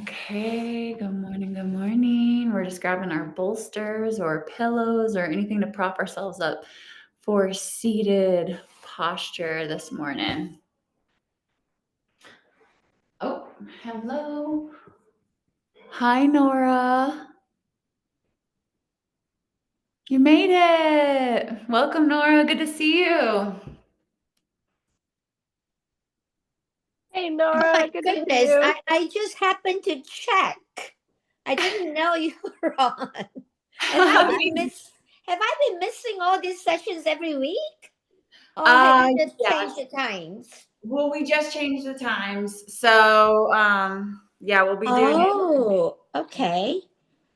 Okay, good morning, good morning. We're just grabbing our bolsters or pillows or anything to prop ourselves up for seated posture this morning. Oh, hello. Hi, Nora. You made it. Welcome, Nora. Good to see you. Hey, Oh Nora, my good to see goodness, you. I just happened to check. I didn't know you were on. Have I been missing all these sessions every week? Or have you just Yes. changed the times? Well, we just changed the times. So, yeah, we'll be doing it. Oh, okay.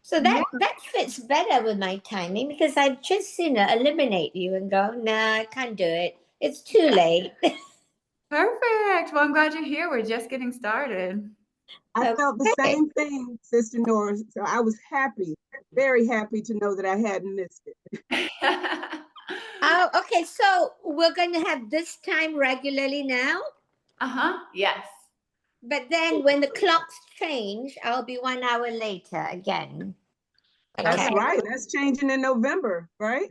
So Yeah. that fits better with my timing because I just eliminate you and go, nah, I can't do it. It's too late. Perfect. Well, I'm glad you're here. We're just getting started. I felt the Okay. same thing, Sister Nora. So I was happy, very happy to know that I hadn't missed it. Oh, okay. So we're going to have this time regularly now. Yes. But then when the clocks change, I'll be 1 hour later again. That's Okay. right. That's changing in November, right?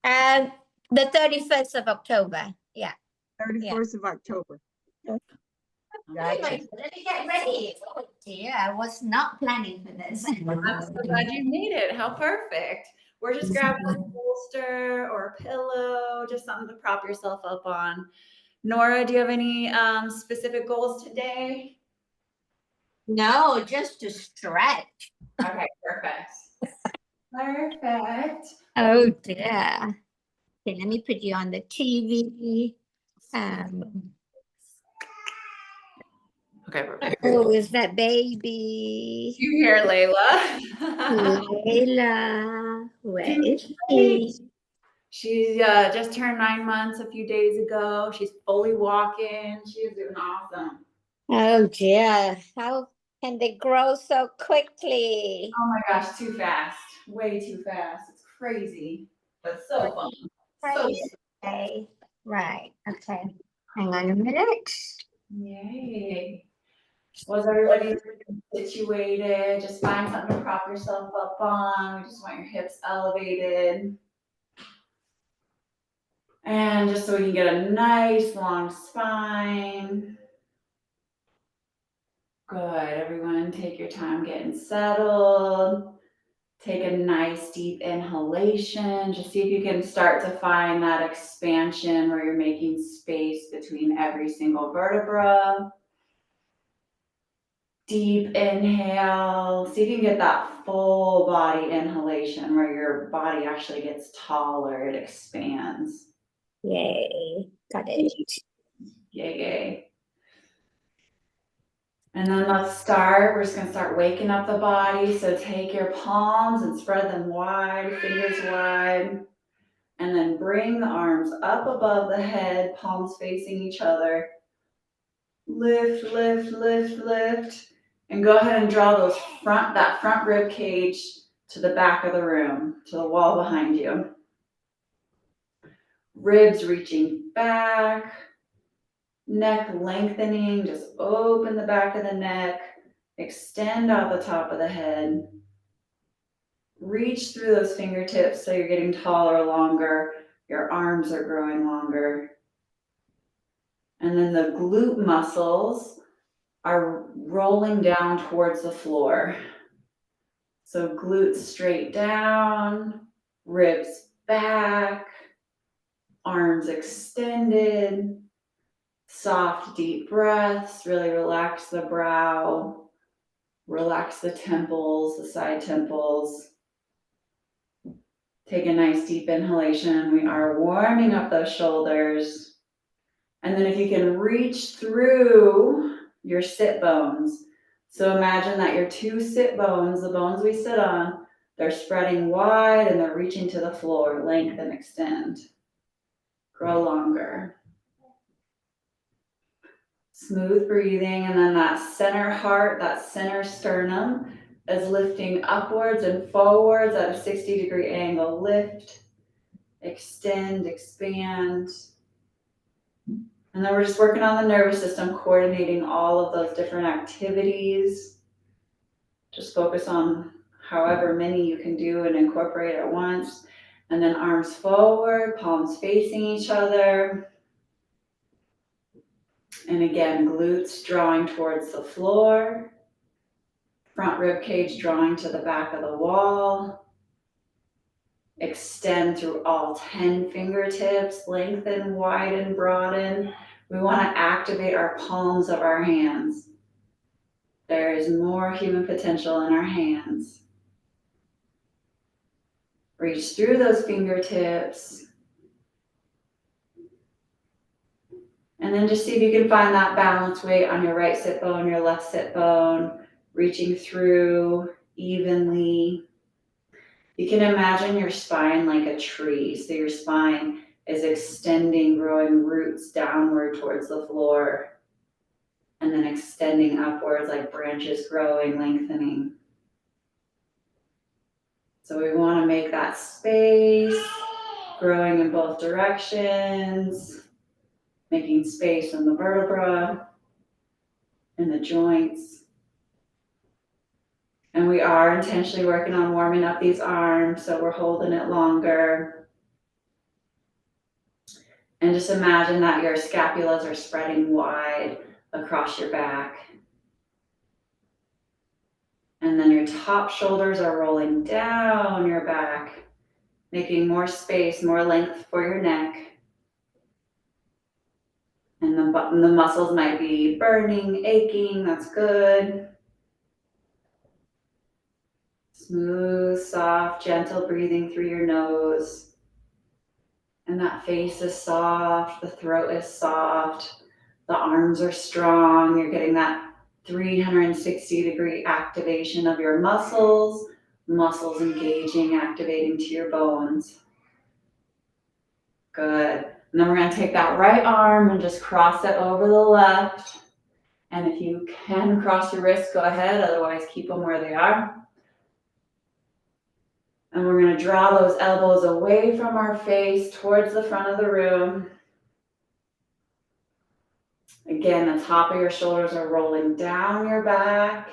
And the 31st of October. Yeah. Yeah. 31st of October. Okay, Oh gotcha. my God, let me get ready. Oh dear, I was not planning for this. I'm so glad you made it. How perfect. We're just grabbing a bolster or a pillow, just something to prop yourself up on. Nora, do you have any specific goals today? No, just to stretch. Okay, perfect. Perfect. Oh dear. Okay, let me put you on the TV. Um, Okay, perfect. oh, is that baby? You here, Layla? Layla, where Doing is great. she? She just turned 9 months a few days ago. She's fully walking. She is doing awesome. Oh dear, how can they grow so quickly? Oh my gosh, too fast. Way too fast. It's crazy, but so fun. So Right. Okay. Right. Okay. Hang on a minute. yay. Was everybody situated? Just find something to prop yourself up on. We just want your hips elevated. And just so we can get a nice long spine. Good. Everyone, take your time getting settled. Take a nice deep inhalation. Just see if you can start to find that expansion where you're making space between every single vertebra. Deep inhale. See if you can get that full body inhalation where your body actually gets taller, it expands. Yay. Got it. Yay, yay. And then let's start. We're just gonna start waking up the body. So take your palms and spread them wide, fingers wide. And then bring the arms up above the head, palms facing each other. Lift, lift, lift, lift. And go ahead and draw that front rib cage to the back of the room, to the wall behind you. Ribs reaching back, neck lengthening, just open the back of the neck, extend out the top of the head. Reach through those fingertips so you're getting taller, longer. Your arms are growing longer. And then the glute muscles are rolling down towards the floor. So glutes straight down, ribs back, arms extended, soft, deep breaths. Really relax the brow, relax the temples, the side temples. Take a nice deep inhalation. We are warming up those shoulders. And then if you can reach through your sit bones. So imagine that your two sit bones, the bones we sit on, they're spreading wide and they're reaching to the floor. Lengthen, extend. Grow longer. Smooth breathing, and then that center heart, that center sternum is lifting upwards and forwards at a 60-degree angle. Lift, extend, expand. And then we're just working on the nervous system, coordinating all of those different activities. Just focus on however many you can do and incorporate at once. And then arms forward, palms facing each other. And again, glutes drawing towards the floor. Front rib cage drawing to the back of the wall. Extend through all 10 fingertips, lengthen, widen, broaden. We want to activate our palms of our hands. There is more human potential in our hands. Reach through those fingertips. And then just see if you can find that balance weight on your right sit bone, your left sit bone, reaching through evenly. You can imagine your spine like a tree. So your spine is extending, growing roots downward towards the floor, and then extending upwards like branches growing, lengthening. So we want to make that space, growing in both directions, making space in the vertebra, in the joints. And we are intentionally working on warming up these arms, so we're holding it longer. And just imagine that your scapulas are spreading wide across your back. And then your top shoulders are rolling down your back, making more space, more length for your neck. And the muscles might be burning, aching, that's good. Smooth, soft, gentle breathing through your nose. And that face is soft, the throat is soft, the arms are strong. You're getting that 360-degree activation of your muscles engaging, activating to your bones. Good. And then we're going to take that right arm and just cross it over the left. And if you can cross your wrists, go ahead. Otherwise, keep them where they are. And we're going to draw those elbows away from our face towards the front of the room. Again, the top of your shoulders are rolling down your back.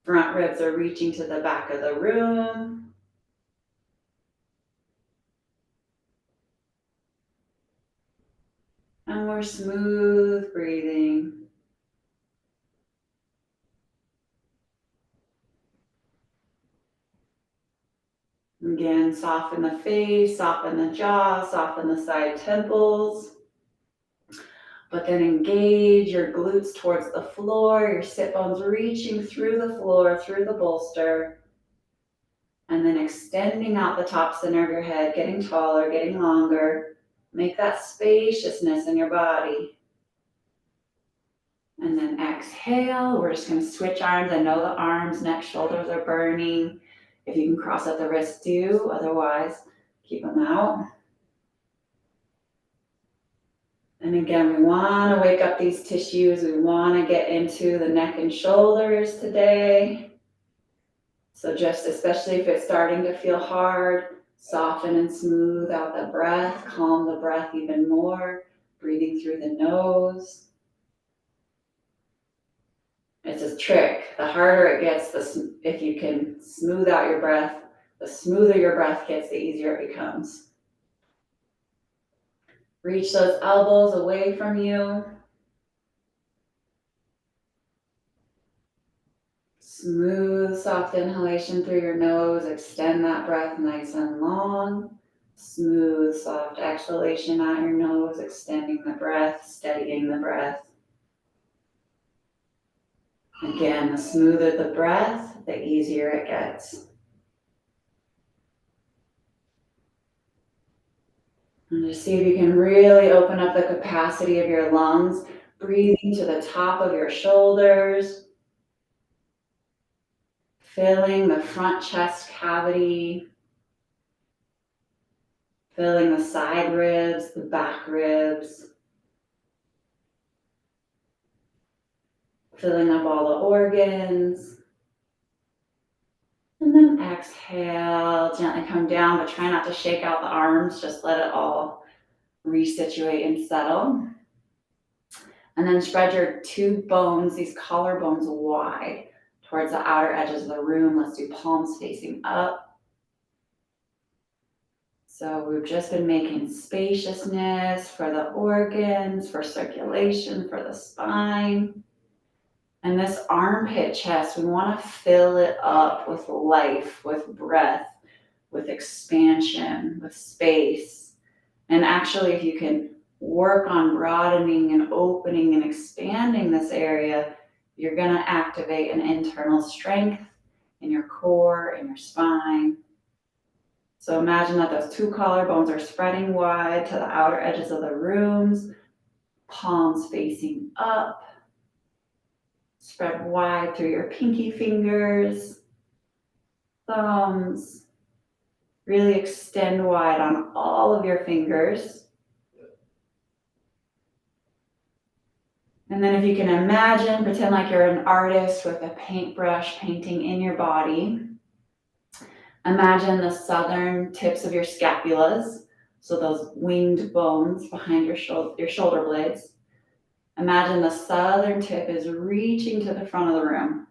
Front ribs are reaching to the back of the room. And we're smooth breathing. Again, soften the face, soften the jaw, soften the side temples. But then engage your glutes towards the floor, your sit bones reaching through the floor, through the bolster. And then extending out the top center of your head, getting taller, getting longer. Make that spaciousness in your body. And then exhale. We're just going to switch arms. I know the arms, neck, shoulders are burning. If you can cross at the wrists, do. Otherwise, keep them out. And again, we want to wake up these tissues. We want to get into the neck and shoulders today. So just especially if it's starting to feel hard, soften and smooth out the breath. Calm the breath even more. Breathing through the nose. It's a trick. The harder it gets, if you can smooth out your breath, the smoother your breath gets, the easier it becomes. Reach those elbows away from you. Smooth, soft inhalation through your nose. Extend that breath nice and long. Smooth, soft exhalation out your nose, extending the breath, steadying the breath. Again, the smoother the breath, the easier it gets. And just see if you can really open up the capacity of your lungs, breathing to the top of your shoulders, filling the front chest cavity, filling the side ribs, the back ribs, filling up all the organs. And then exhale, gently come down, but try not to shake out the arms, just let it all resituate and settle. And then spread your two bones, these collarbones wide towards the outer edges of the room. Let's do palms facing up. So we've just been making spaciousness for the organs, for circulation, for the spine. And this armpit chest, we want to fill it up with life, with breath, with expansion, with space. And actually, if you can work on broadening and opening and expanding this area, you're going to activate an internal strength in your core, in your spine. So imagine that those two collarbones are spreading wide to the outer edges of the rooms, palms facing up. Spread wide through your pinky fingers, thumbs. Really extend wide on all of your fingers. And then if you can imagine, pretend like you're an artist with a paintbrush painting in your body. Imagine the southern tips of your scapulas, so those winged bones behind your shoulder blades. Imagine the southern tip is reaching to the front of the room.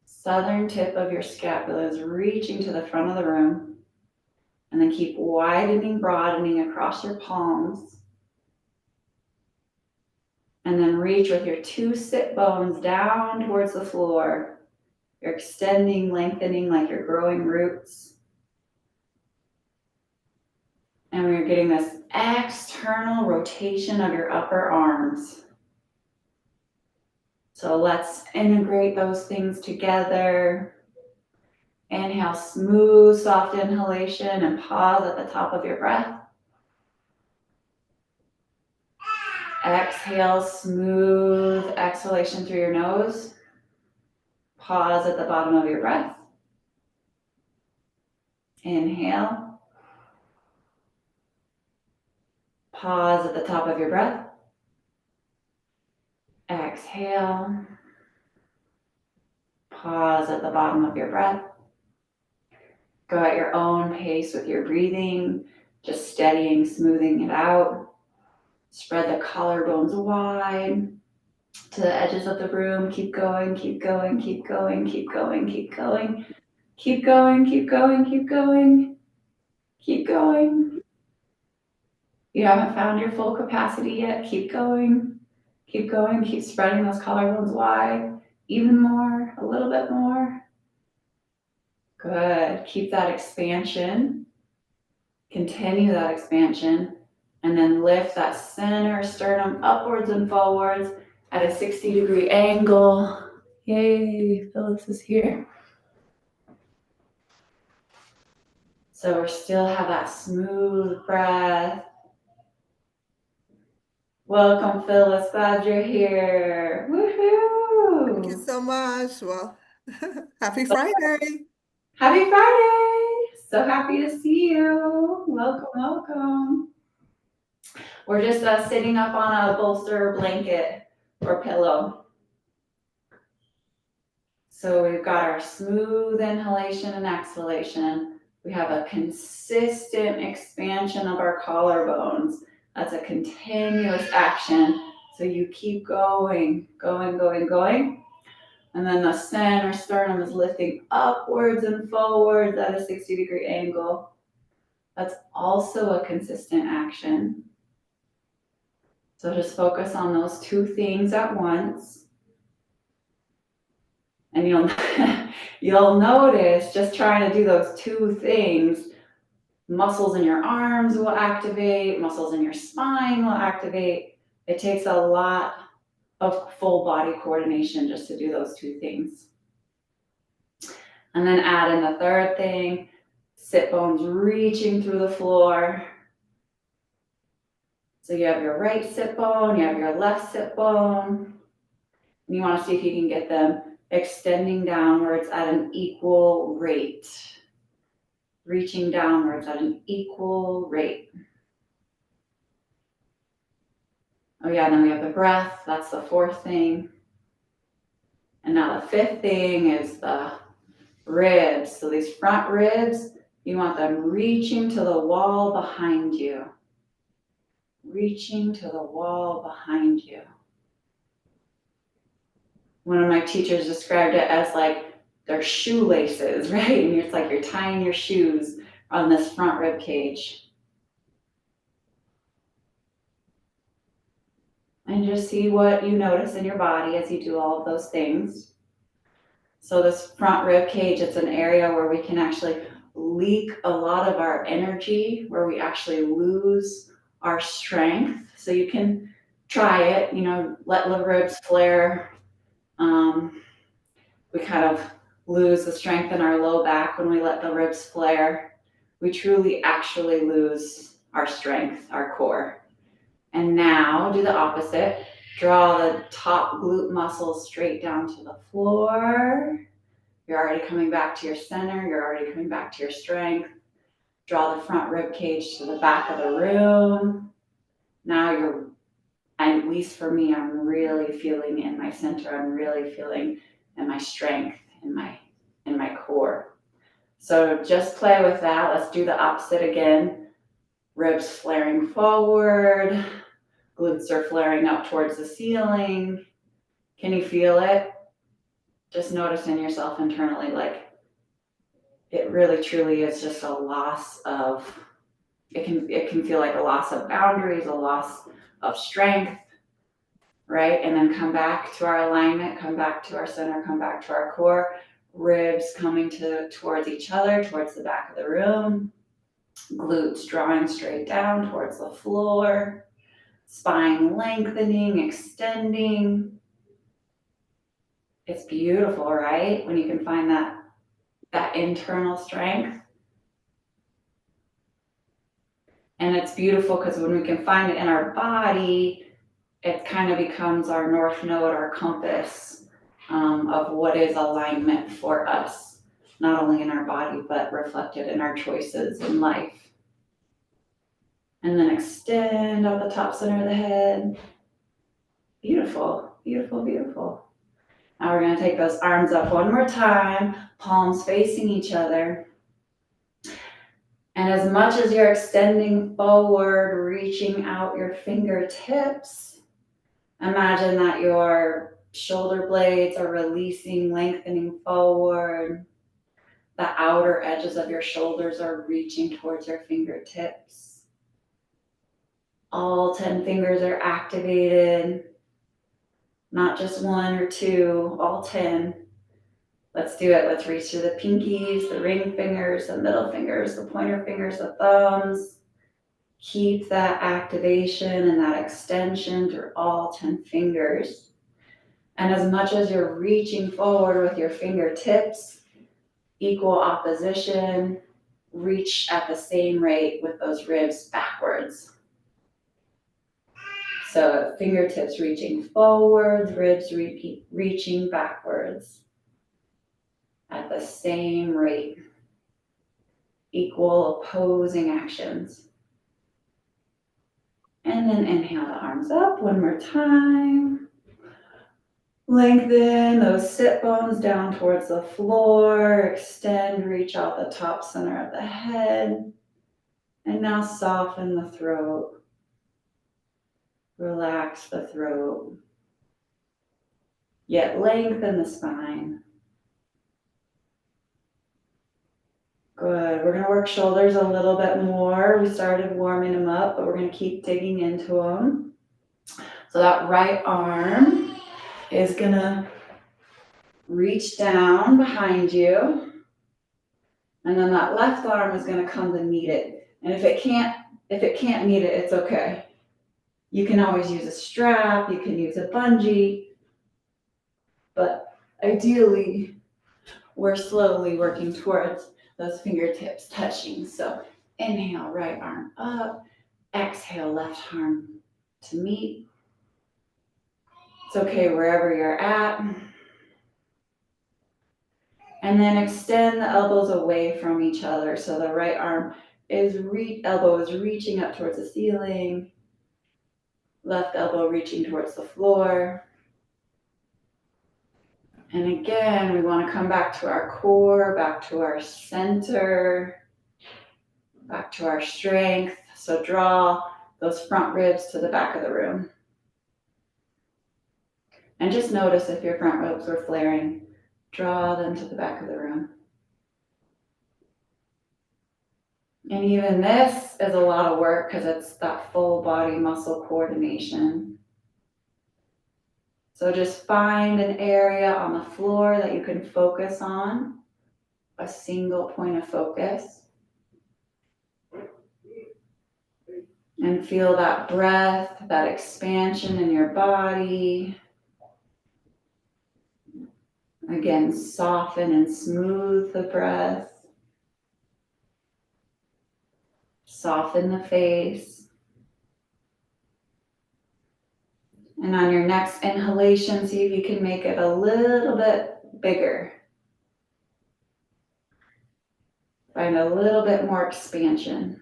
Southern tip of your scapula is reaching to the front of the room. And then keep widening, broadening across your palms. And then reach with your two sit bones down towards the floor. You're extending, lengthening like you're growing roots. And we're getting this external rotation of your upper arms. So let's integrate those things together. Inhale, smooth, soft inhalation, and pause at the top of your breath. Exhale, smooth exhalation through your nose. Pause at the bottom of your breath. Inhale. Pause at the top of your breath. Exhale. Pause at the bottom of your breath. Go at your own pace with your breathing, just steadying, smoothing it out. Spread the collarbones wide to the edges of the room. Keep going, keep going, keep going, keep going, keep going. Keep going, keep going, keep going. Keep going. You haven't found your full capacity yet. Keep going. Keep going. Keep spreading those collarbones wide. Even more, a little bit more. Good. Keep that expansion. Continue that expansion. And then lift that center sternum upwards and forwards at a 60-degree angle. Yay, Phyllis is here. So we still have that smooth breath. Welcome, Phyllis. Glad you're here. Woohoo! Thank you so much. Well, happy Friday. Happy Friday! So happy to see you. Welcome, welcome. We're just sitting up on a bolster, blanket, or pillow. So we've got our smooth inhalation and exhalation. We have a consistent expansion of our collarbones. That's a continuous action. So you keep going, going, going, going. And then the center sternum is lifting upwards and forwards at a 60-degree angle. That's also a consistent action. So just focus on those two things at once. And you'll notice just trying to do those two things, muscles in your arms will activate, muscles in your spine will activate. It takes a lot of full body coordination just to do those two things. And then add in the third thing, sit bones reaching through the floor. So you have your right sit bone, you have your left sit bone. And you want to see if you can get them extending downwards at an equal rate. Reaching downwards at an equal rate. Oh yeah, and then we have the breath. That's the fourth thing. And now the fifth thing is the ribs. So these front ribs, you want them reaching to the wall behind you. Reaching to the wall behind you. One of my teachers described it as like they're shoelaces, right? And it's like you're tying your shoes on this front rib cage. And just see what you notice in your body as you do all of those things. So this front rib cage, it's an area where we can actually leak a lot of our energy, where we actually lose our strength. So you can try it, let the ribs flare. We kind of lose the strength in our low back when we let the ribs flare. We truly actually lose our strength, our core. And now do the opposite. Draw the top glute muscles straight down to the floor. You're already coming back to your center. You're already coming back to your strength. Draw the front rib cage to the back of the room. Now at least for me, I'm really feeling in my center. I'm really feeling in my strength, in my core. So just play with that. Let's do the opposite again. Ribs flaring forward. Glutes are flaring up towards the ceiling. Can you feel it? Just notice in yourself internally, like it really truly is just a loss of, it can feel like a loss of boundaries, a loss of strength, right? And then come back to our alignment, come back to our center, come back to our core. Ribs coming towards each other, towards the back of the room. Glutes drawing straight down towards the floor. Spine lengthening, extending. It's beautiful, right? When you can find that internal strength. And it's beautiful because when we can find it in our body, it kind of becomes our north node, our compass of what is alignment for us, not only in our body, but reflected in our choices in life. And then extend out the top center of the head. Beautiful, beautiful, beautiful. Now we're going to take those arms up one more time, palms facing each other. And as much as you're extending forward, reaching out your fingertips, imagine that your shoulder blades are releasing, lengthening forward. The outer edges of your shoulders are reaching towards your fingertips. All 10 fingers are activated, not just one or two, all 10. Let's do it. Let's reach through the pinkies, the ring fingers, the middle fingers, the pointer fingers, the thumbs. Keep that activation and that extension through all 10 fingers. And as much as you're reaching forward with your fingertips, equal opposition, reach at the same rate with those ribs backwards. So fingertips reaching forward, ribs reaching backwards at the same rate. Equal opposing actions. And then inhale the arms up one more time. Lengthen those sit bones down towards the floor. Extend, reach out the top center of the head. And now soften the throat. Relax the throat. Yet lengthen the spine. Good. We're going to work shoulders a little bit more. We started warming them up, but we're going to keep digging into them. So that right arm is going to reach down behind you. And then that left arm is going to come to meet it. And if it can't meet it, it's okay. You can always use a strap, you can use a bungee, but ideally we're slowly working towards those fingertips touching. So inhale, right arm up, exhale, left arm to meet. It's okay wherever you're at. And then extend the elbows away from each other. So the right arm elbow is reaching up towards the ceiling. Left elbow reaching towards the floor. And again, we want to come back to our core, back to our center, back to our strength. So draw those front ribs to the back of the room. And just notice if your front ribs were flaring, draw them to the back of the room. And even this is a lot of work because it's that full body muscle coordination. So just find an area on the floor that you can focus on, a single point of focus. And feel that breath, that expansion in your body. Again, soften and smooth the breath. Soften the face. And on your next inhalation, see if you can make it a little bit bigger. Find a little bit more expansion.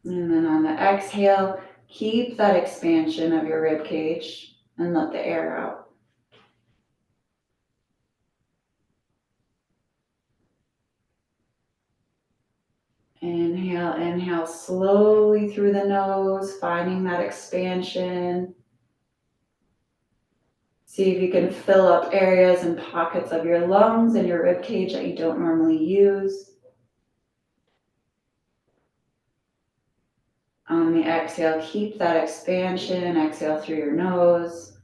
And then on the exhale, keep that expansion of your rib cage and let the air out. Inhale, inhale slowly through the nose, finding that expansion. See if you can fill up areas and pockets of your lungs and your rib cage that you don't normally use. On the exhale, keep that expansion. Exhale through your nose.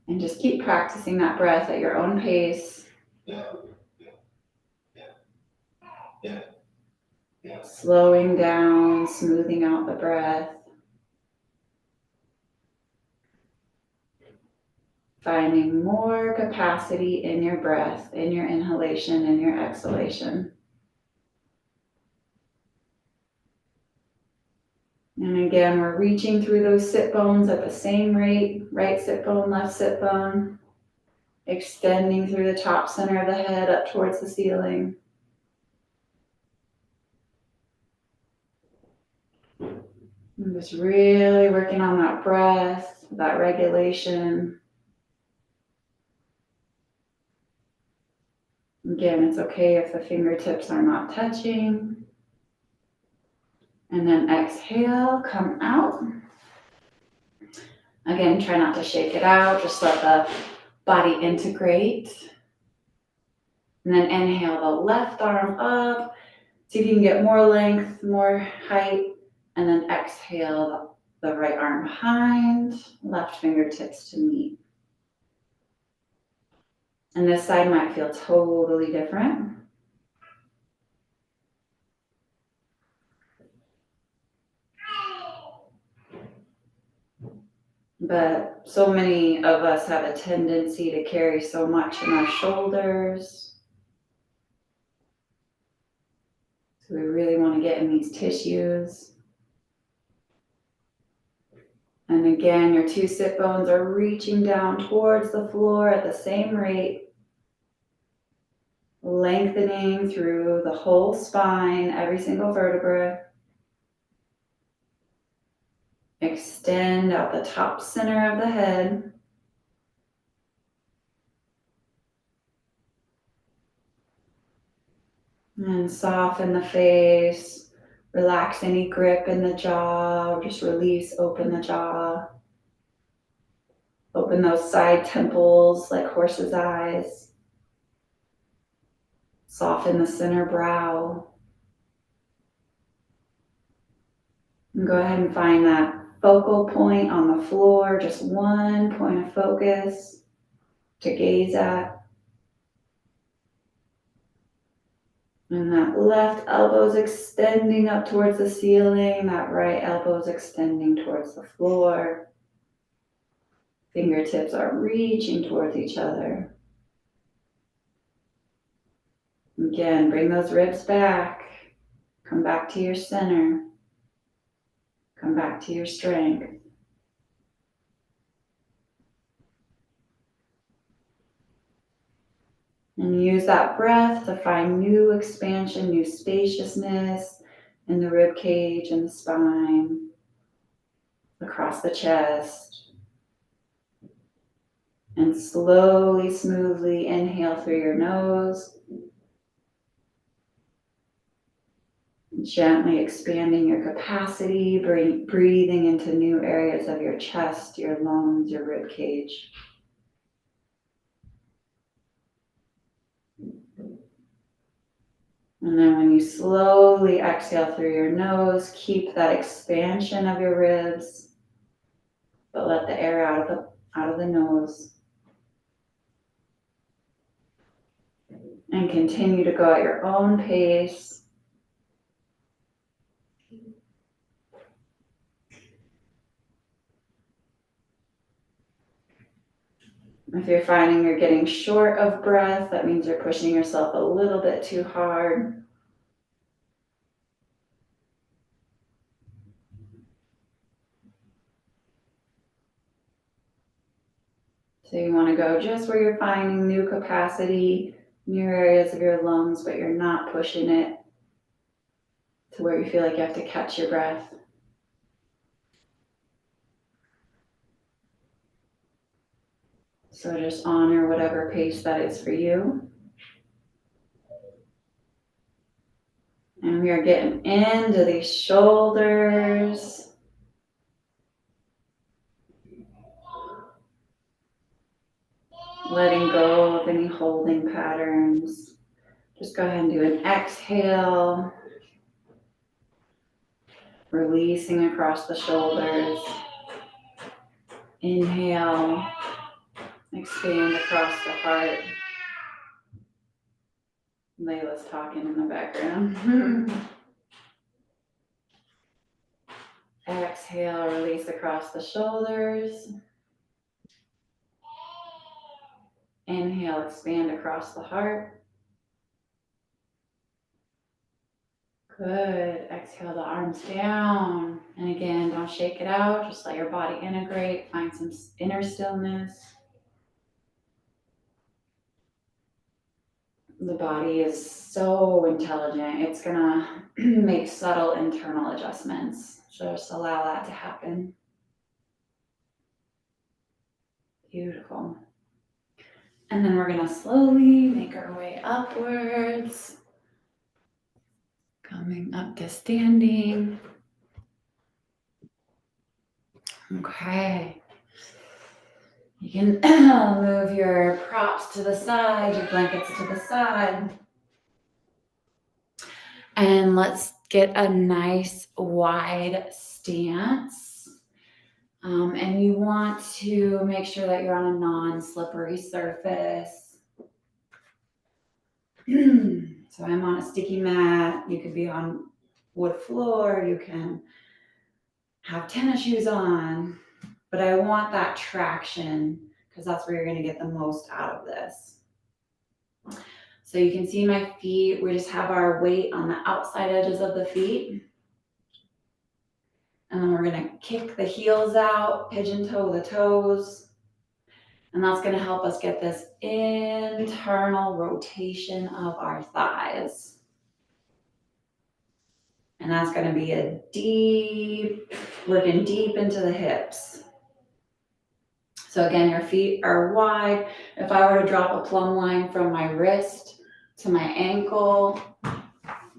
And just keep practicing that breath at your own pace. Slowing down, smoothing out the breath. Finding more capacity in your breath, in your inhalation and your exhalation. And again, we're reaching through those sit bones at the same rate, right sit bone, left sit bone, extending through the top center of the head up towards the ceiling. And just really working on that breath, that regulation. Again, it's okay if the fingertips are not touching. And then exhale, come out. Again, try not to shake it out, just let the body integrate. And then inhale the left arm up. See if you can get more length, more height. And then exhale the right arm behind, left fingertips to meet. And this side might feel totally different. But so many of us have a tendency to carry so much in our shoulders. So we really want to get in these tissues. And again, your two sit bones are reaching down towards the floor at the same rate, lengthening through the whole spine, every single vertebra. Extend out the top center of the head. And soften the face. Relax any grip in the jaw. Just release, open the jaw. Open those side temples like horse's eyes. Soften the center brow. And go ahead and find that focal point on the floor, just one point of focus to gaze at. And that left elbow is extending up towards the ceiling, that right elbow is extending towards the floor. Fingertips are reaching towards each other. Again, bring those ribs back. Come back to your center. Come back to your strength. And use that breath to find new expansion, new spaciousness in the rib cage and the spine, across the chest. And slowly, smoothly inhale through your nose. Gently expanding your capacity, breathing into new areas of your chest, your lungs, your rib cage. And then when you slowly exhale through your nose, keep that expansion of your ribs, but let the air out of the nose. And continue to go at your own pace. If you're finding you're getting short of breath, that means you're pushing yourself a little bit too hard. So you want to go just where you're finding new capacity, new areas of your lungs, but you're not pushing it to where you feel like you have to catch your breath. So just honor whatever pace that is for you. And we are getting into these shoulders. Letting go of any holding patterns. Just go ahead and do an exhale. Releasing across the shoulders. Inhale. Expand across the heart. Layla's talking in the background. Exhale, release across the shoulders. Inhale, expand across the heart. Good. Exhale the arms down. And again, don't shake it out. Just let your body integrate. Find some inner stillness. The body is so intelligent. It's going to make subtle internal adjustments. So just allow that to happen. Beautiful. And then we're going to slowly make our way upwards. Coming up to standing. Okay. You can move your props to the side, your blankets to the side. And let's get a nice wide stance. And you want to make sure that you're on a non-slippery surface. So I'm on a sticky mat. You could be on wood floor. You can have tennis shoes on. But I want that traction because that's where you're going to get the most out of this. So you can see my feet. We just have our weight on the outside edges of the feet. And then we're going to kick the heels out, pigeon toe the toes. And that's going to help us get this internal rotation of our thighs. And that's going to be a deep, working deep into the hips. So again, your feet are wide. If I were to drop a plumb line from my wrist to my ankle,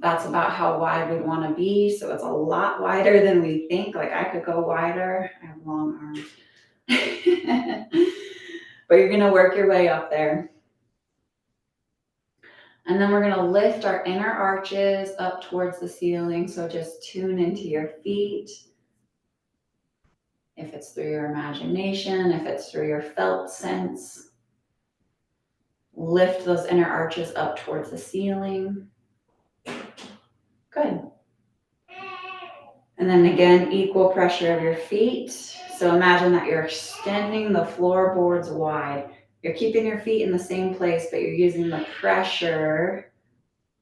that's about how wide we'd want to be. So it's a lot wider than we think. Like I could go wider. I have long arms. But you're going to work your way up there. And then we're going to lift our inner arches up towards the ceiling. So just tune into your feet. If it's through your imagination, if it's through your felt sense, lift those inner arches up towards the ceiling. Good. And then again, equal pressure of your feet. So imagine that you're extending the floorboards wide. You're keeping your feet in the same place, but you're using the pressure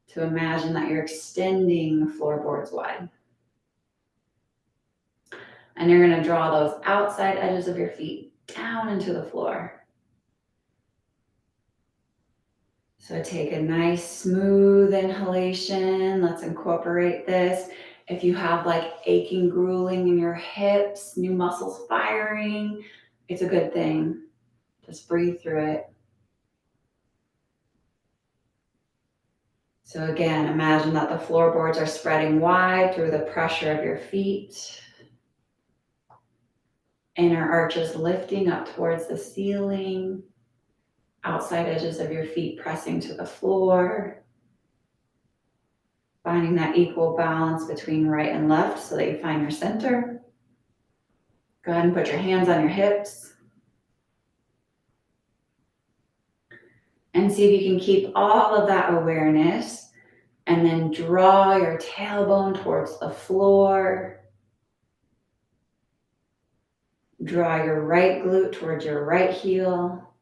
to imagine that you're extending the floorboards wide. And you're going to draw those outside edges of your feet down into the floor. So take a nice smooth inhalation. Let's incorporate this. If you have like aching, grueling in your hips, new muscles firing, it's a good thing. Just breathe through it. So again, imagine that the floorboards are spreading wide through the pressure of your feet. Inner arches lifting up towards the ceiling. Outside edges of your feet pressing to the floor. Finding that equal balance between right and left so that you find your center. Go ahead and put your hands on your hips. And see if you can keep all of that awareness and then draw your tailbone towards the floor. Draw your right glute towards your right heel.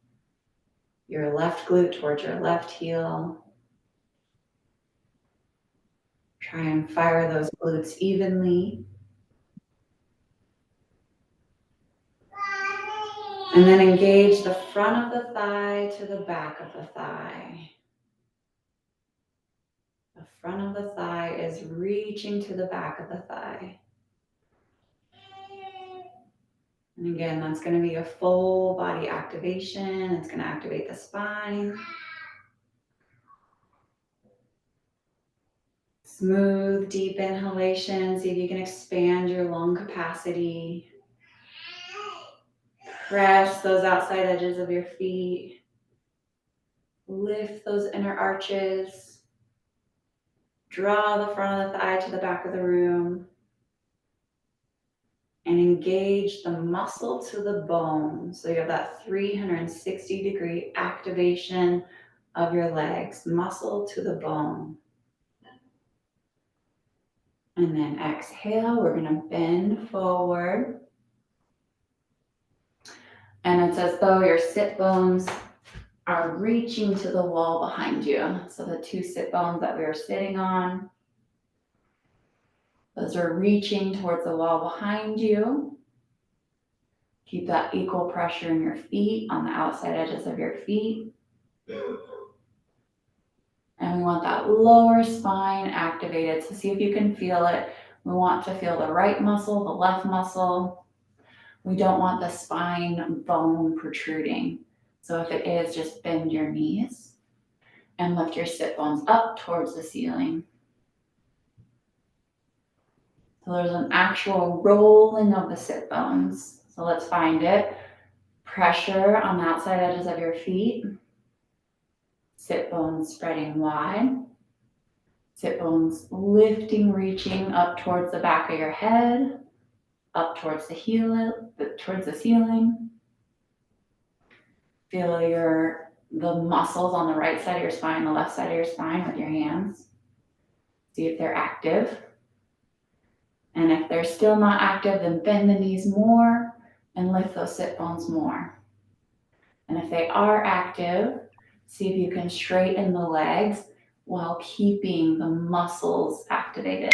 Your left glute towards your left heel. Try and fire those glutes evenly. And then engage the front of the thigh to the back of the thigh. The front of the thigh is reaching to the back of the thigh. And again, that's going to be a full body activation. It's going to activate the spine. Smooth, deep inhalation. See if you can expand your lung capacity. Press those outside edges of your feet. Lift those inner arches. Draw the front of the thigh to the back of the room. And engage the muscle to the bone. So you have that 360-degree activation of your legs, muscle to the bone. And then exhale, we're gonna bend forward. And it's as though your sit bones are reaching to the wall behind you. So the two sit bones that we were sitting on, those are reaching towards the wall behind you. Keep that equal pressure in your feet, on the outside edges of your feet. And we want that lower spine activated. So see if you can feel it. We want to feel the right muscle, the left muscle. We don't want the spine bone protruding. So if it is, just bend your knees and lift your sit bones up towards the ceiling. So there's an actual rolling of the sit bones. So let's find it. Pressure on the outside edges of your feet. Sit bones spreading wide. Sit bones lifting, reaching up towards the back of your head, up towards the ceiling. Feel the muscles on the right side of your spine, the left side of your spine with your hands. See if they're active. And if they're still not active, then bend the knees more and lift those sit bones more. And if they are active, see if you can straighten the legs while keeping the muscles activated.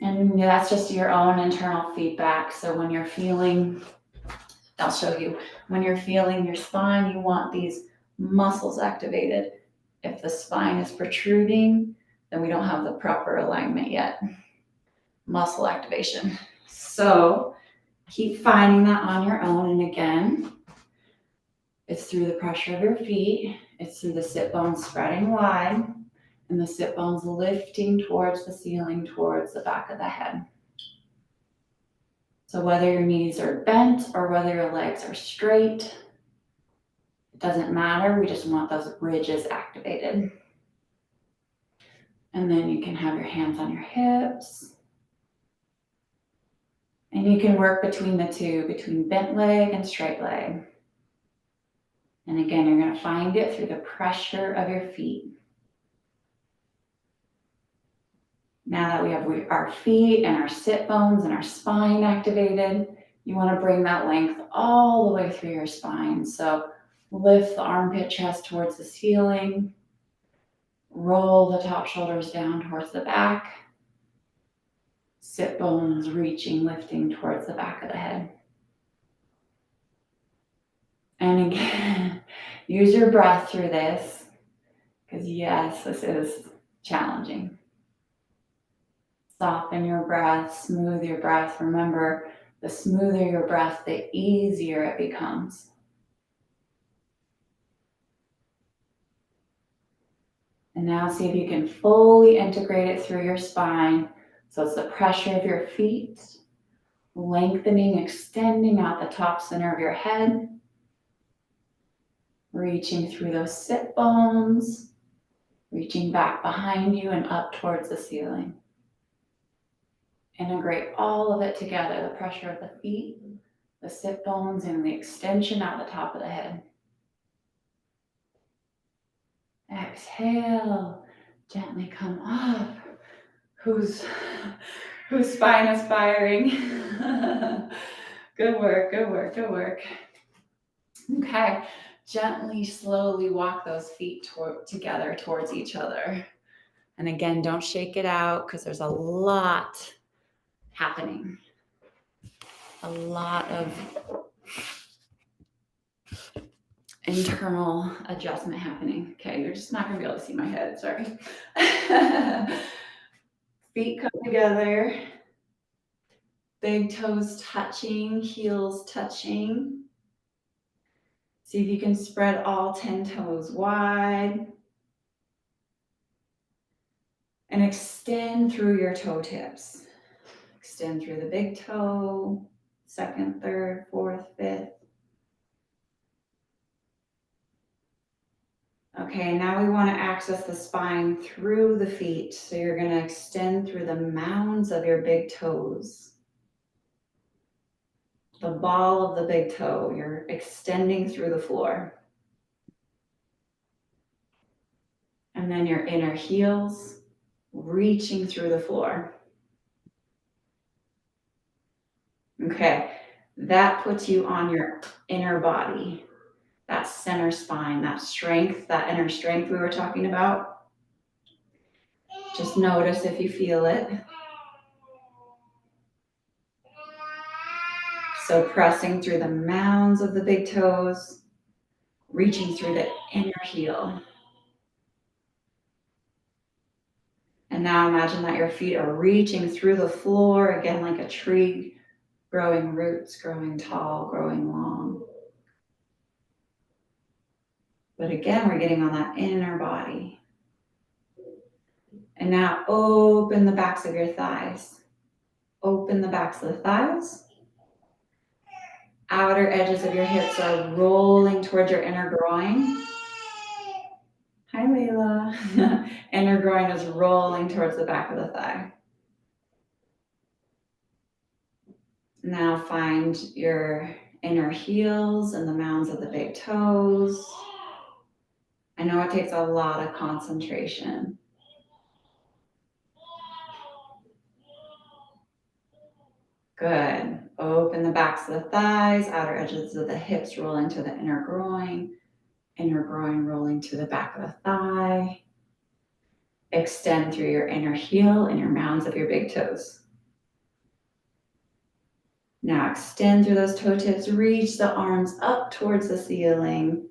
And that's just your own internal feedback. So when you're feeling, I'll show you, when you're feeling your spine, you want these muscles activated. If the spine is protruding, then we don't have the proper alignment yet. Muscle activation. So keep finding that on your own. And again, it's through the pressure of your feet. It's through the sit bones spreading wide and the sit bones lifting towards the ceiling, towards the back of the head. So whether your knees are bent or whether your legs are straight, it doesn't matter. We just want those ridges activated. And then you can have your hands on your hips. And you can work between the two, between bent leg and straight leg. And again, you're going to find it through the pressure of your feet. Now that we have our feet and our sit bones and our spine activated, you want to bring that length all the way through your spine. So lift the armpit chest towards the ceiling. Roll the top shoulders down towards the back. Sit bones reaching, lifting towards the back of the head. And again, use your breath through this, because yes, this is challenging. Soften your breath, smooth your breath. Remember, the smoother your breath, the easier it becomes. And now see if you can fully integrate it through your spine. So it's the pressure of your feet, lengthening, extending out the top center of your head, reaching through those sit bones, reaching back behind you and up towards the ceiling. Integrate all of it together, the pressure of the feet, the sit bones, and the extension out the top of the head. Exhale, gently come up. Whose spine is firing? Good work, good work, good work. Okay, gently, slowly walk those feet together towards each other. And again, don't shake it out because there's a lot happening. A lot of internal adjustment happening. Okay, you're just not gonna be able to see my head, sorry. Feet come together, big toes touching, heels touching. See if you can spread all 10 toes wide. And extend through your toe tips. Extend through the big toe, second, third, fourth, fifth. Okay, now we want to access the spine through the feet. So you're going to extend through the mounds of your big toes. The ball of the big toe, you're extending through the floor. And then your inner heels, reaching through the floor. Okay, that puts you on your inner body. That center spine, that strength, that inner strength we were talking about. Just notice if you feel it. So pressing through the mounds of the big toes, reaching through the inner heel. And now imagine that your feet are reaching through the floor, again like a tree, growing roots, growing tall, growing long. But again, we're getting on that inner body. And now open the backs of your thighs. Open the backs of the thighs. Outer edges of your hips are rolling towards your inner groin. Hi, Layla. Inner groin is rolling towards the back of the thigh. Now find your inner heels and the mounds of the big toes. I know it takes a lot of concentration. Good. Open the backs of the thighs, outer edges of the hips rolling to the inner groin rolling to the back of the thigh. Extend through your inner heel and your mounds of your big toes. Now extend through those toe tips, reach the arms up towards the ceiling.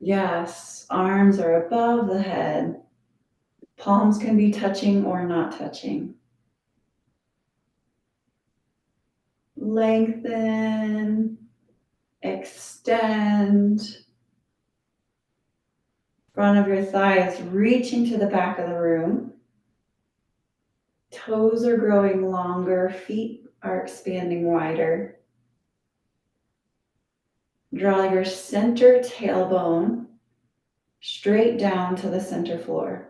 Yes, arms are above the head. Palms can be touching or not touching. Lengthen, extend. Front of your thighs reaching to the back of the room. Toes are growing longer, feet are expanding wider. Draw your center tailbone straight down to the center floor.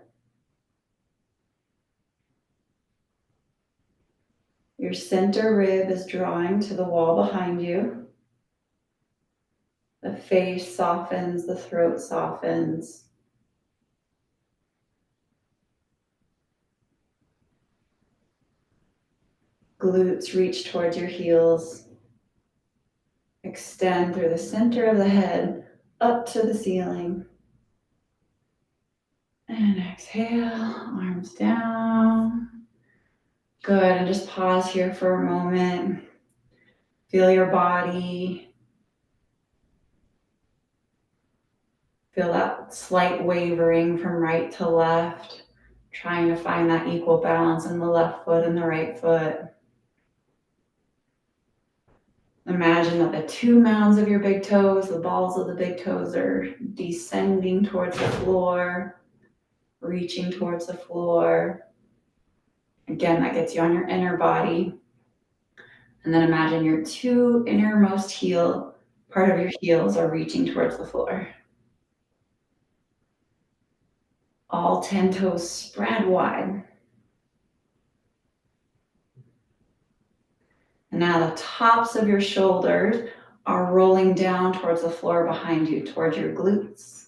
Your center rib is drawing to the wall behind you. The face softens, the throat softens. Glutes reach towards your heels. Extend through the center of the head, up to the ceiling. And exhale, arms down. Good, and just pause here for a moment. Feel your body. Feel that slight wavering from right to left, trying to find that equal balance in the left foot and the right foot. Imagine that the two mounds of your big toes, the balls of the big toes are descending towards the floor. reaching towards the floor. Again, that gets you on your inner body. And then imagine your two innermost part of your heels are reaching towards the floor. All 10 toes spread wide. And now the tops of your shoulders are rolling down towards the floor behind you, towards your glutes.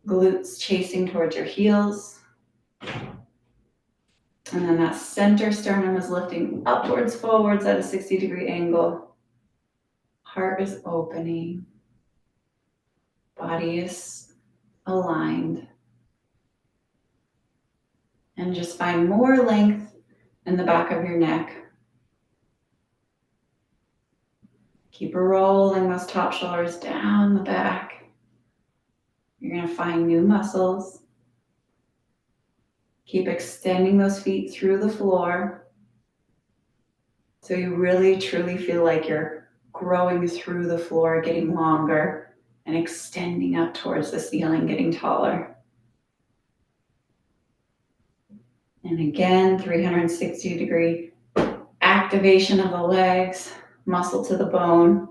Glutes chasing towards your heels. And then that center sternum is lifting upwards, forwards at a 60-degree angle. Heart is opening. Body is aligned. And just find more length in the back of your neck. Keep rolling those top shoulders down the back. You're going to find new muscles. Keep extending those feet through the floor so you really truly feel like you're growing through the floor, getting longer and extending up towards the ceiling, getting taller. And again, 360-degree activation of the legs, muscle to the bone.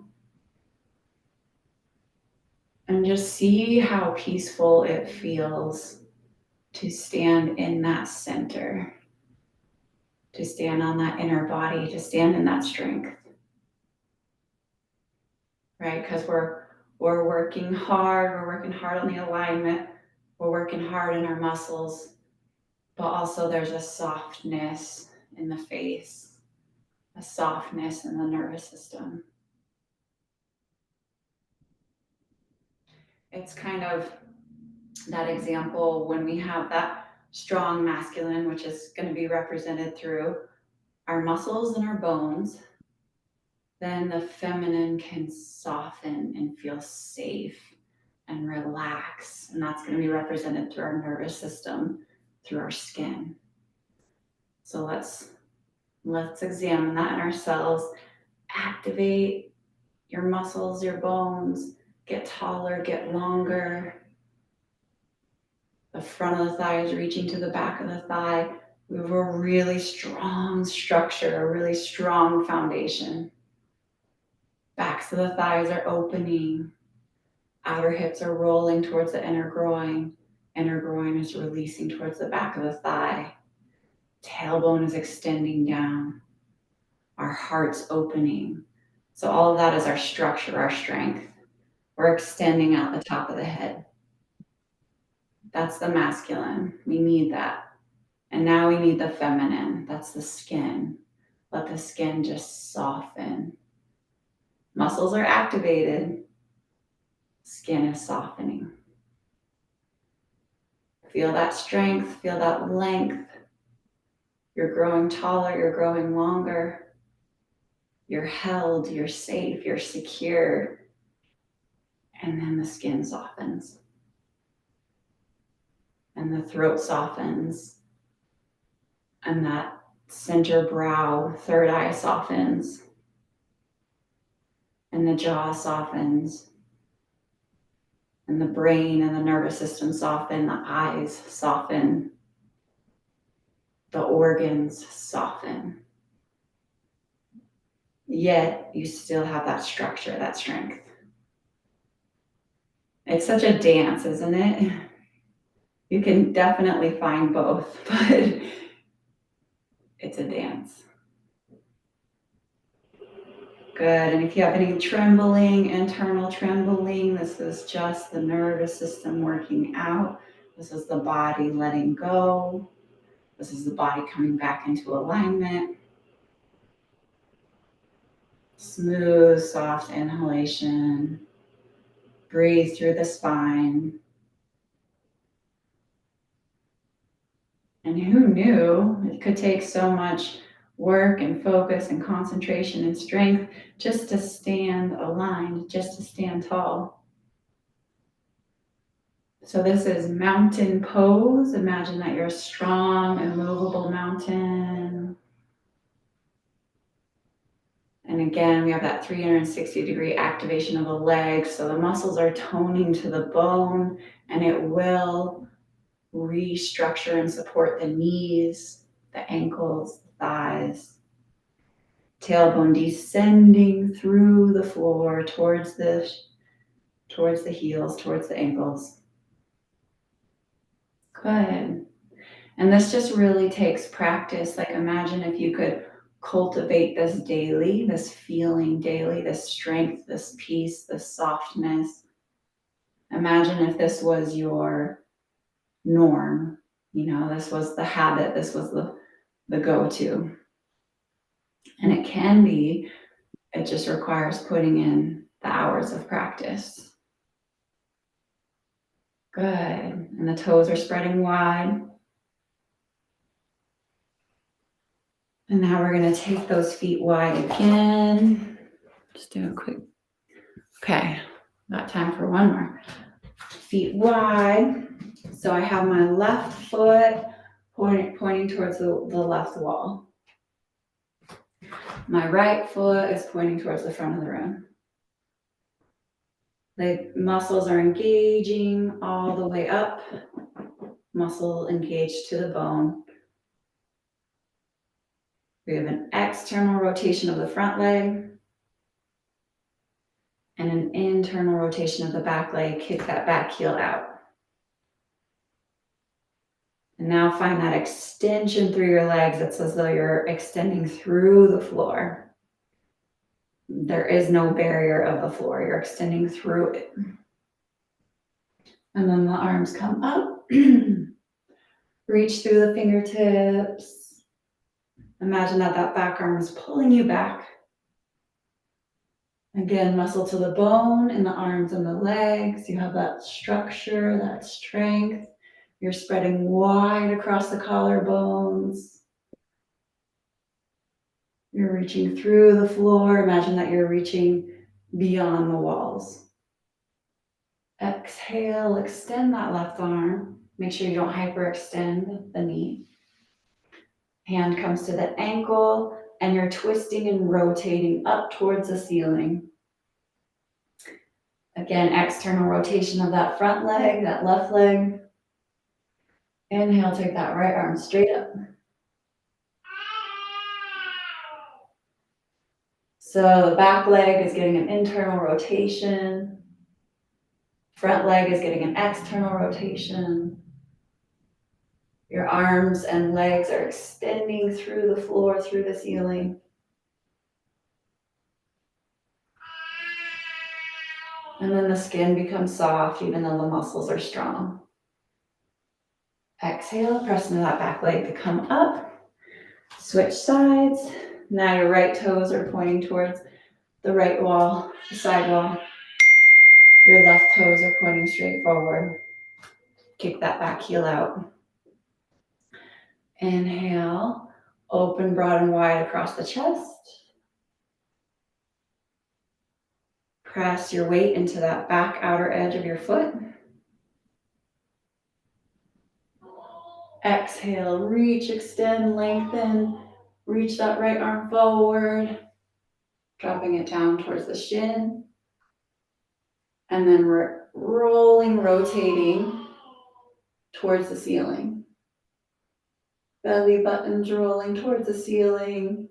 And just see how peaceful it feels to stand in that center, to stand on that inner body, to stand in that strength, right? Because we're working hard, we're working hard on the alignment, we're working hard in our muscles, but also there's a softness in the face, a softness in the nervous system. It's kind of that example when we have that strong masculine, which is going to be represented through our muscles and our bones, then the feminine can soften and feel safe and relax. And that's going to be represented through our nervous system, through our skin. So let's examine that in ourselves. Activate your muscles, your bones, get taller, get longer. The front of the thigh is reaching to the back of the thigh. We have a really strong structure, a really strong foundation. Backs of the thighs are opening. Outer hips are rolling towards the inner groin. Inner groin is releasing towards the back of the thigh. Tailbone is extending down. Our heart's opening. So all of that is our structure, our strength. We're extending out the top of the head. That's the masculine. We need that. And now we need the feminine. That's the skin. Let the skin just soften. Muscles are activated. Skin is softening. Feel that strength, feel that length. You're growing taller, you're growing longer. You're held, you're safe, you're secure. And then the skin softens. And the throat softens. And that center brow, third eye softens. And the jaw softens. And the brain and the nervous system soften, the eyes soften, the organs soften. Yet you still have that structure, that strength. It's such a dance, isn't it? You can definitely find both, but it's a dance. Good, and if you have any trembling, internal trembling, this is just the nervous system working out. This is the body letting go. This is the body coming back into alignment. Smooth, soft inhalation. Breathe through the spine. And who knew it could take so much work and focus and concentration and strength just to stand aligned, just to stand tall. So this is mountain pose. Imagine that you're a strong, immovable mountain. And again, we have that 360-degree activation of the legs. So the muscles are toning to the bone, and it will restructure and support the knees, the ankles, the thighs. Tailbone descending through the floor towards the heels, towards the ankles. Good. And this just really takes practice. Like imagine if you could cultivate this daily, this feeling daily, this strength, this peace, this softness. Imagine if this was your norm, this was the habit, this was the go-to. And it can be, it just requires putting in the hours of practice. Good. And the toes are spreading wide. And now we're going to take those feet wide again. Just do a quick. Okay. Got time for one more. Feet wide. So I have my left foot pointing towards the left wall. My right foot is pointing towards the front of the room. The muscles are engaging all the way up. Muscle engaged to the bone. We have an external rotation of the front leg and an internal rotation of the back leg. Kick that back heel out. And now find that extension through your legs. It's as though you're extending through the floor. There is no barrier of the floor. You're extending through it. And then the arms come up. Reach through the fingertips. Imagine that back arm is pulling you back. Again, muscle to the bone in the arms and the legs. You have that structure, that strength. You're spreading wide across the collarbones. You're reaching through the floor. Imagine that you're reaching beyond the walls. Exhale, extend that left arm. Make sure you don't hyperextend the knee. Hand comes to the ankle, and you're twisting and rotating up towards the ceiling. Again, external rotation of that front leg, that left leg. Inhale, take that right arm straight up. So the back leg is getting an internal rotation. Front leg is getting an external rotation. Your arms and legs are extending through the floor, through the ceiling. And then the skin becomes soft, even though the muscles are strong. Exhale, press into that back leg to come up. Switch sides. Now your right toes are pointing towards the right wall, the side wall. Your left toes are pointing straight forward. Kick that back heel out. Inhale, open broad and wide across the chest. Press your weight into that back outer edge of your foot. Exhale, reach, extend, lengthen. Reach that right arm forward, dropping it down towards the shin. And then we're rolling, rotating towards the ceiling. Belly buttons rolling towards the ceiling.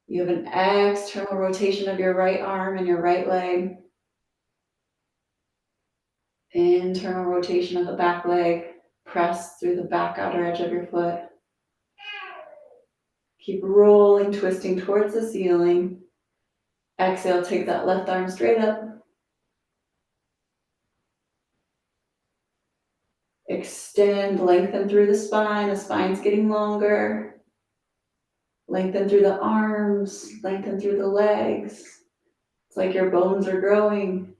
You have an external rotation of your right arm and your right leg. Internal rotation of the back leg. Press through the back outer edge of your foot. Keep rolling, twisting towards the ceiling. Exhale, take that left arm straight up. Extend, lengthen through the spine's getting longer. Lengthen through the arms, lengthen through the legs. It's like your bones are growing.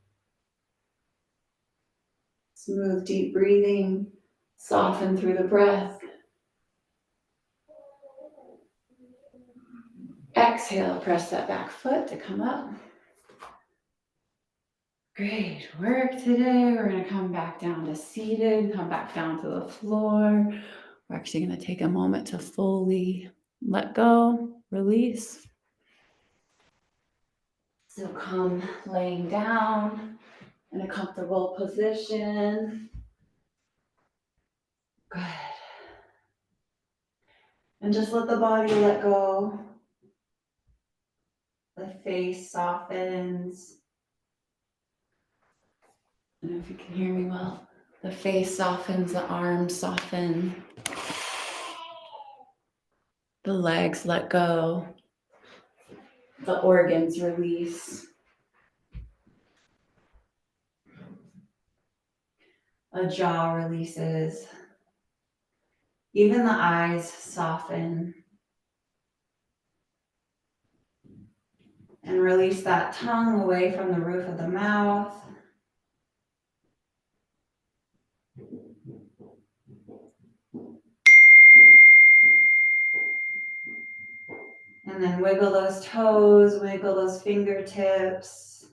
Smooth, deep breathing. Soften through the breath. Exhale, press that back foot to come up. Great work today. We're going to come back down to seated, come back down to the floor. We're actually going to take a moment to fully let go, release. So come laying down in a comfortable position. Good. And just let the body let go. The face softens. I don't know if you can hear me well. The face softens, the arms soften. The legs let go. The organs release. A jaw releases. Even the eyes soften. And release that tongue away from the roof of the mouth. And then wiggle those toes, wiggle those fingertips.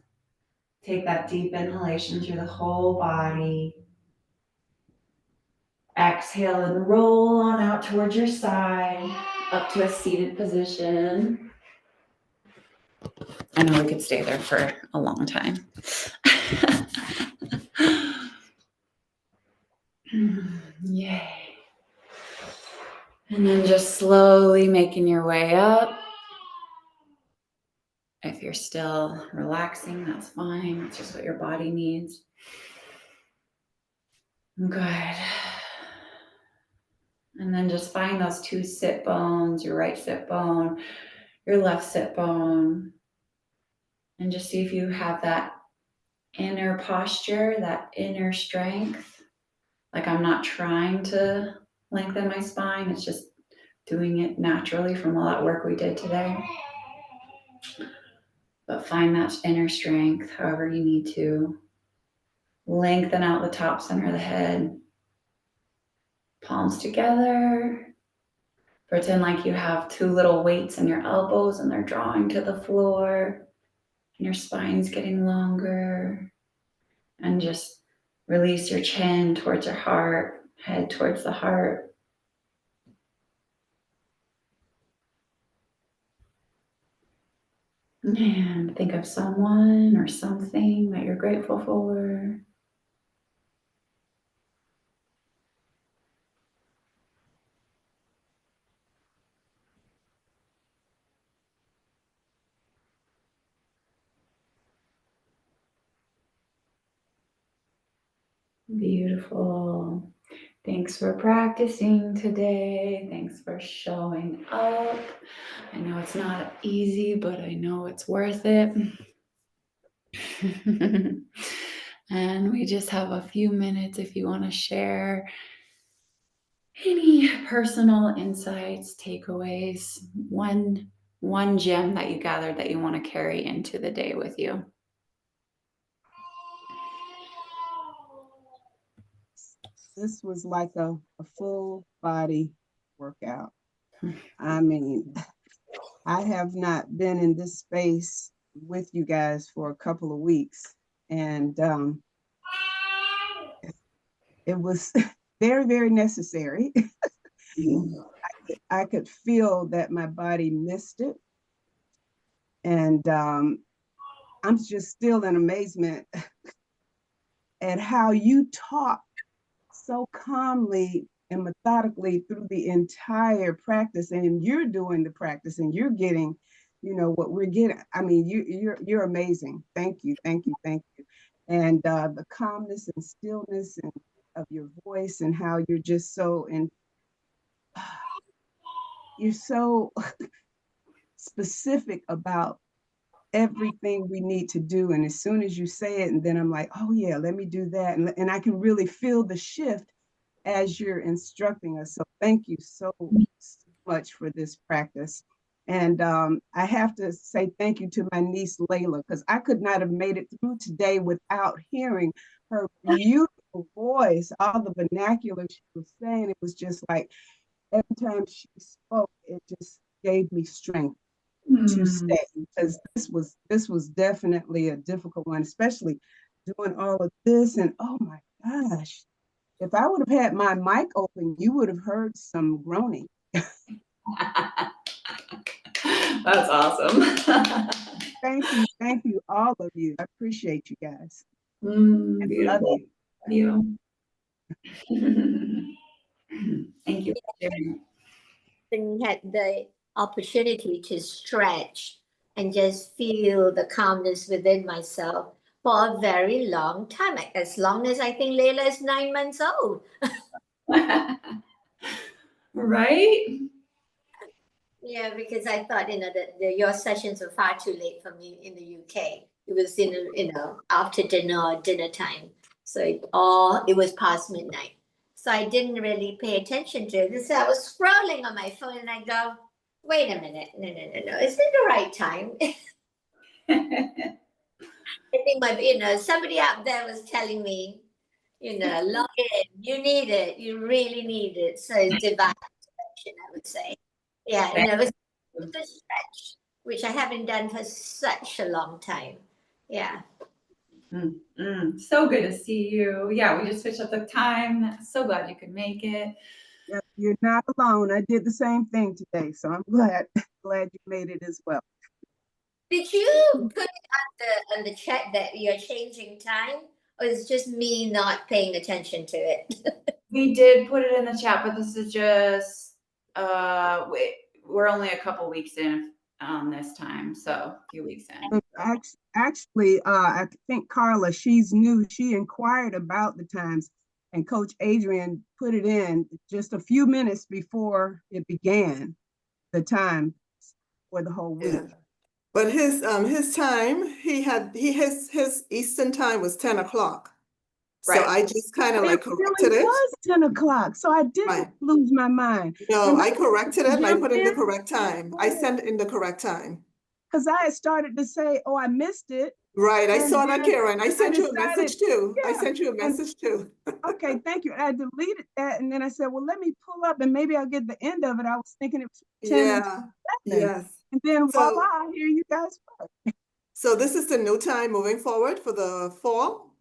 Take that deep inhalation through the whole body. Exhale and roll on out towards your side, up to a seated position. I know we could stay there for a long time. Yay. And then just slowly making your way up. If you're still relaxing, that's fine. That's just what your body needs. Good. And then just find those two sit bones, your right sit bone, your left sit bone. And just see if you have that inner posture, that inner strength. Like I'm not trying to lengthen my spine. It's just doing it naturally from all that work we did today. But find that inner strength however you need to. Lengthen out the top center of the head. Palms together. Pretend like you have two little weights in your elbows and they're drawing to the floor. And your spine's getting longer. And just release your chin towards your heart, head towards the heart. And think of someone or something that you're grateful for. Beautiful. Thanks for practicing today. Thanks for showing up. I know it's not easy, but I know it's worth it. And we just have a few minutes if you want to share any personal insights, takeaways, one gem that you gathered that you want to carry into the day with you. This was like a full body workout. I mean, I have not been in this space with you guys for a couple of weeks, and it was very, very necessary. I could feel that my body missed it, and I'm just still in amazement at how you talk so calmly and methodically through the entire practice, and you're doing the practice and you're getting, what we're getting. I mean, you're amazing. Thank you, thank you, thank you. And the calmness and stillness and of your voice and how you're just so you're so specific about everything we need to do. And as soon as you say it, and then I'm like, oh yeah, let me do that. And I can really feel the shift as you're instructing us. So thank you so much for this practice. And I have to say thank you to my niece, Layla, because I could not have made it through today without hearing her beautiful voice, all the vernacular she was saying. It was just like every time she spoke, it just gave me strength to stay, because this was definitely a difficult one, especially doing all of this. And oh my gosh, if I would have had my mic open, you would have heard some groaning. That's awesome. Thank you, all of you. I appreciate you guys. Beautiful. Love you. Thank you for sharing. And had the opportunity to stretch and just feel the calmness within myself for a very long time, like as long as I think Layla is 9 months old. Right? Yeah, because I thought, your sessions were far too late for me in the UK. It was after dinner time. So it was past midnight. So I didn't really pay attention to it. So I was scrolling on my phone and I go, wait a minute, no. Is it the right time? I think somebody out there was telling me, log in, you need it, you really need it. So it's divine intervention, I would say. Yeah, and it was a good stretch, which I haven't done for such a long time. Yeah. So good to see you. Yeah, we just switched up the time. So glad you could make it. Yep, you're not alone. I did the same thing today, so I'm glad you made it as well. Did you put it on the chat that you're changing time, or is it just me not paying attention to it? We did put it in the chat, but this is just we're only a couple weeks in on this time, so a few weeks in. Actually, I think Carla, she's new. She inquired about the times, and Coach Adrian put it in just a few minutes before it began, the time for the whole week. Yeah. But his time, his Eastern time was 10 o'clock. So Right. I just kind of It like corrected really it. was 10 o'clock, so I didn't Right. lose my mind. No, I corrected it and I Jump put in the in. correct time. I sent in the correct time. Because I had started to say, oh, I missed it. Right. I And saw that, then Karen. I sent you a message too. I yeah. sent you a And message too. okay, thank you. I deleted that, and then I said, well, let me pull up and maybe I'll get the end of it. I was thinking it was 10 and Yeah. 7. Yes. And then So voila, here you guys were. so this is the new time moving forward for the fall.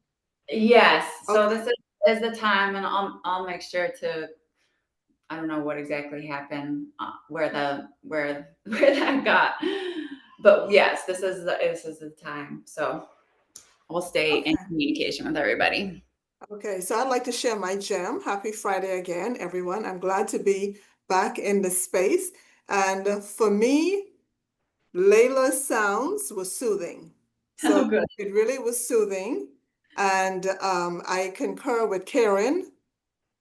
Yes. So Okay. this is the time, and I'll make sure to. I don't know what exactly happened, where that got, but yes, this is the time. So we'll stay in Okay. communication with everybody. Okay, so I'd like to share my gem. Happy Friday again, everyone. I'm glad to be back in the space. And for me, Layla's sounds were soothing. Oh, So good. it really was soothing. And I concur with Karen.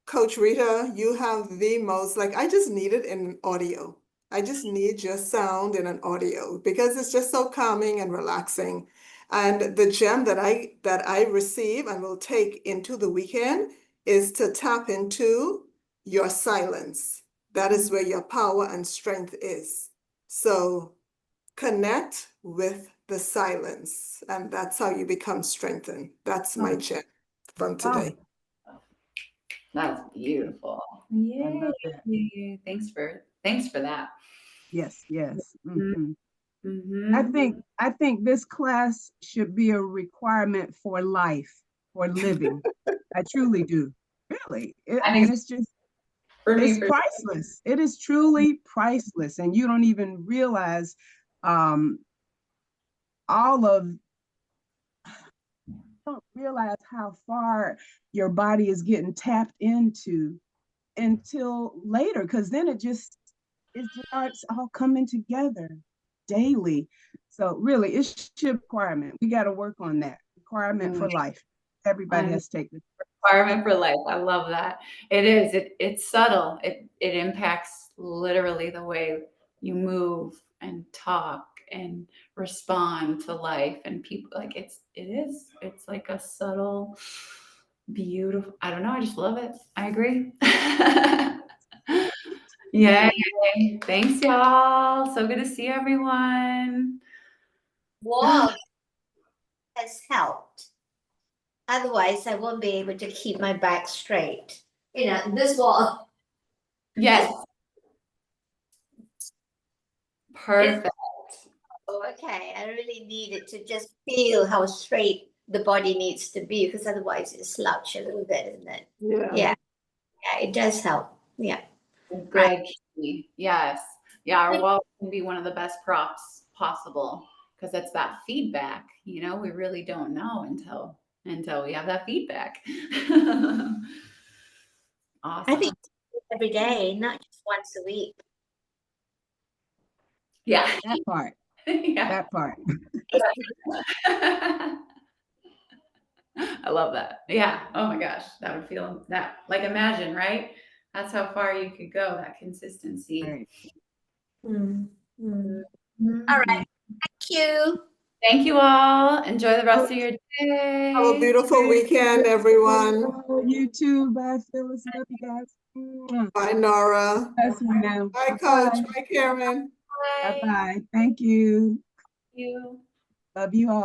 Coach Rita, you have the most, like, I just need it in audio. I just need your sound in an audio because it's just so calming and relaxing. And the gem that I receive and will take into the weekend is to tap into your silence. That is where your power and strength is. So connect with the silence, and that's how you become strengthened. That's my gem from today. That's beautiful. I love that. Yay! Thanks for that. Yes, yes. Mm-hmm. I think this class should be a requirement for life, for living. I truly do. Really. I And think it's just, for me, it's priceless. It is truly priceless. And you don't even realize um, all of, don't realize how far your body is getting tapped into until later, because then it just starts all coming together daily. So really, it's a requirement. We got to work on that requirement for life. Everybody has to take this requirement for life. I love that. It is. It's subtle. It impacts literally the way you move and talk and respond to life and people. Like it is. It's like a subtle, beautiful. I don't know. I just love it. I agree. Yay. Thanks, y'all. So good to see everyone. Wow, has helped. Otherwise, I won't be able to keep my back straight. This wall. Yes. Perfect. Okay, I really needed to just feel how straight the body needs to be, because otherwise it slouch a little bit, isn't it? Yeah, it does help. Yeah. Good. Katie. Yes. Yeah, our wall can be one of the best props possible because it's that feedback. We really don't know until we have that feedback. I Awesome. think every day, not just once a week. Yeah. That part, Yeah. that part. I love that. Yeah. Oh my gosh. That would feel that, like, imagine, right? That's how far you could go, that consistency. Right. Mm, mm. Mhm. All right. Thank you. Thank you all. Enjoy the rest of your Have a day. beautiful weekend, everyone. You too. Bye, Phyllis. Love you guys. Mwah. Bye, Nora. Bless you now. Bye, Coach. Bye, Karen. Bye Bye. bye. Thank you. Thank you. Love you all.